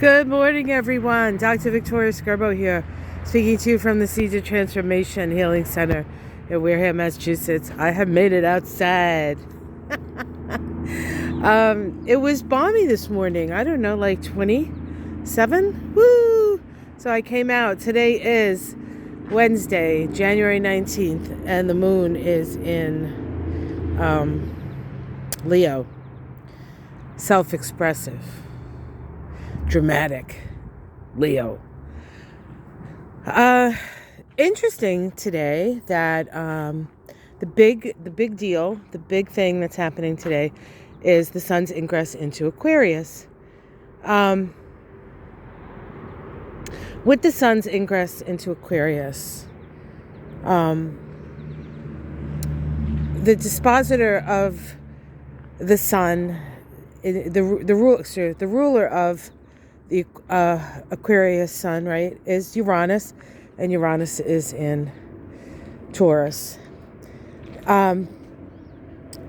Good morning, everyone. Dr. Victoria Scarbo here, speaking to you from the Seeds of Transformation Healing Center in Wareham, Massachusetts. I have made it outside. It was balmy this morning. I don't know, like 27? Woo! So I came out. Today is Wednesday, January 19th, and the moon is in Leo. Self-expressive. Dramatic. Leo. Interesting today that the big deal, the big thing that's happening today is the sun's ingress into Aquarius. With the sun's ingress into Aquarius, the dispositor of the sun, the ruler of the Aquarius sun, right, is Uranus, and Uranus is in Taurus. And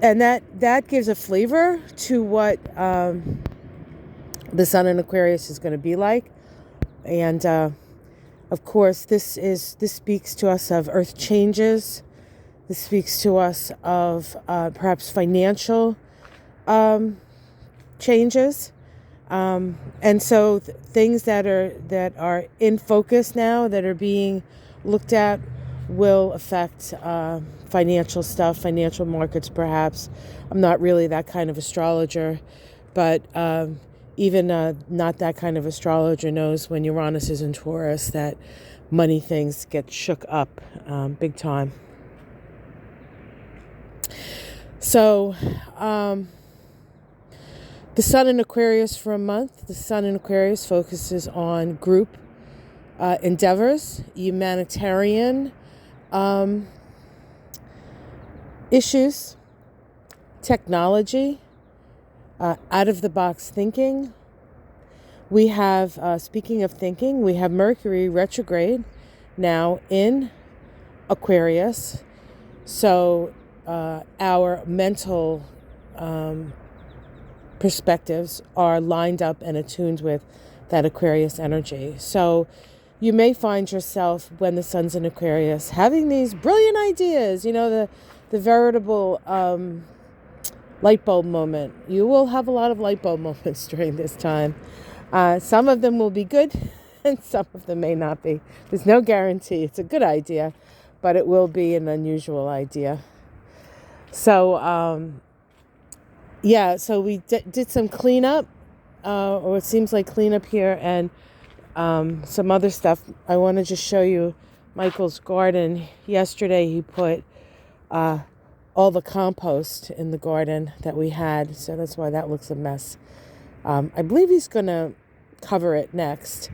that gives a flavor to what the sun in Aquarius is going to be like. And of course, this speaks to us of earth changes. This speaks to us of perhaps financial changes. And so things that are in focus now, that are being looked at, will affect financial stuff, financial markets perhaps. I'm not really that kind of astrologer, but even not that kind of astrologer knows when Uranus is in Taurus that money things get shook up big time. So the sun in Aquarius for a month. The sun in Aquarius focuses on group endeavors, humanitarian issues, technology, out-of-the-box thinking. We have, speaking of thinking, we have Mercury retrograde now in Aquarius. So our mental perspectives are lined up and attuned with that Aquarius energy. So you may find yourself, when the sun's in Aquarius, having these brilliant ideas, the veritable light bulb moment. You will have a lot of light bulb moments during this time. Some of them will be good and some of them may not be. There's no guarantee. It's a good idea, but it will be an unusual idea. So, so we did some cleanup, or it seems like cleanup here, and some other stuff. I want to just show you Michael's garden. Yesterday he put all the compost in the garden that we had, so that's why that looks a mess. I believe he's going to cover it next,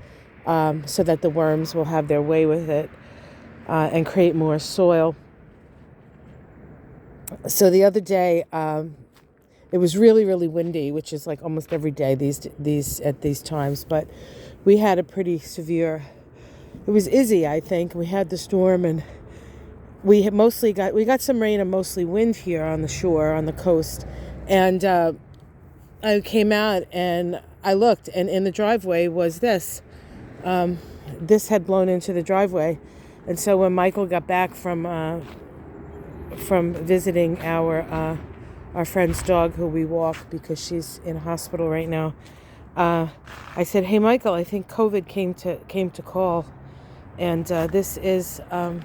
so that the worms will have their way with it and create more soil. So the other day, it was really, really windy, which is like almost every day these at these times. But we had a pretty severe. It was Izzy, I think. We had the storm, and we got some rain and mostly wind here on the shore, on the coast. And I came out and I looked, and in the driveway was this. This had blown into the driveway, and so when Michael got back from visiting our friend's dog, who we walk because she's in a hospital right now, I said, "Hey, Michael, I think COVID came to call, and this is the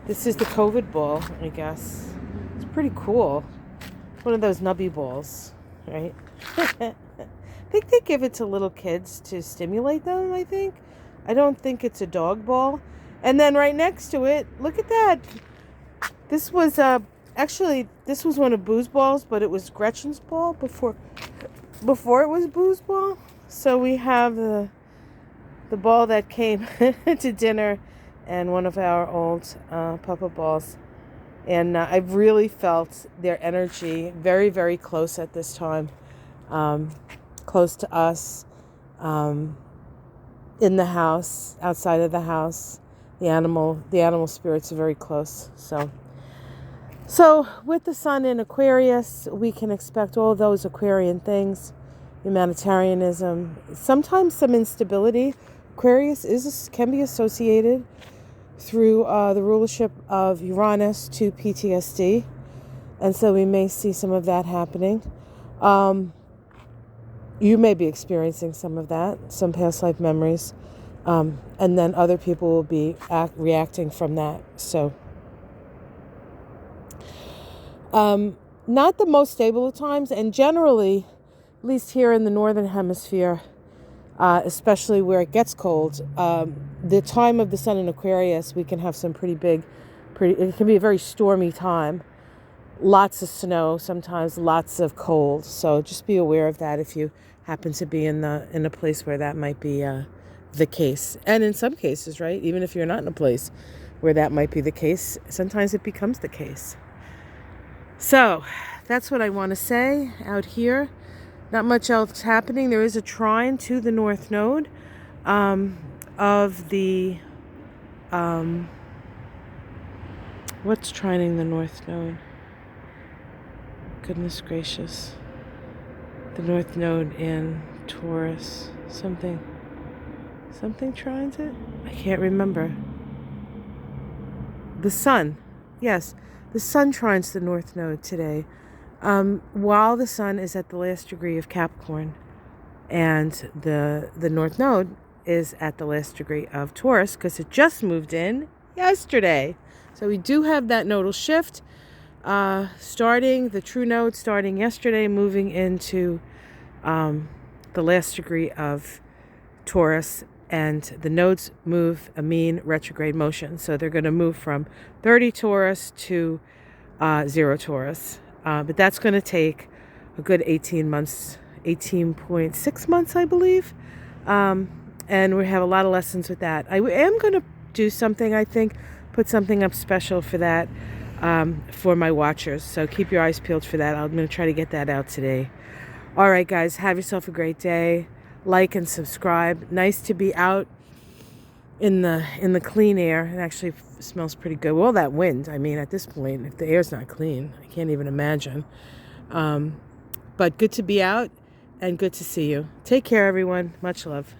COVID ball, I guess. It's pretty cool. It's one of those nubby balls, right? I think they give it to little kids to stimulate them. I don't think it's a dog ball. And then right next to it, look at that. This was this was one of Boo's balls, but it was Gretchen's ball before it was Boo's ball. So we have the ball that came to dinner, and one of our old Papa balls. And I've really felt their energy very, very close at this time, close to us, in the house, outside of the house. The animal spirits are very close. So with the sun in Aquarius, we can expect all those Aquarian things, humanitarianism, sometimes some instability. Aquarius can be associated through the rulership of Uranus to PTSD, and so we may see some of that happening. You may be experiencing some of that, some past life memories, and then other people will be reacting from that. So, not the most stable of times, and generally, at least here in the northern hemisphere, especially where it gets cold, the time of the sun in Aquarius, we can have some it can be a very stormy time. Lots of snow, sometimes lots of cold. So just be aware of that if you happen to be in a place where that might be the case. And in some cases, right, even if you're not in a place where that might be the case, sometimes it becomes the case. So that's what I want to say out here. Not much else happening. There is a trine to the North Node of the... what's trining the North Node? Goodness gracious. The North Node in Taurus. Something trines it? I can't remember. The sun. Yes, the sun trines the North Node today. While the sun is at the last degree of Capricorn, and the North Node is at the last degree of Taurus, because it just moved in yesterday. So we do have that nodal shift. Starting the true node starting yesterday, moving into the last degree of Taurus, and the nodes move a mean retrograde motion. So they're going to move from 30 Taurus to 0 Taurus. But that's going to take a good 18 months, 18.6 months, I believe. And we have a lot of lessons with that. I am going to do something, I think, put something up special for that. For my watchers. So keep your eyes peeled for that. I'm going to try to get that out today. All right, guys, have yourself a great day. Like and subscribe. Nice to be out in the clean air. It actually smells pretty good. Well, that wind, I mean, at this point, if the air's not clean, I can't even imagine. But good to be out and good to see you. Take care, everyone. Much love.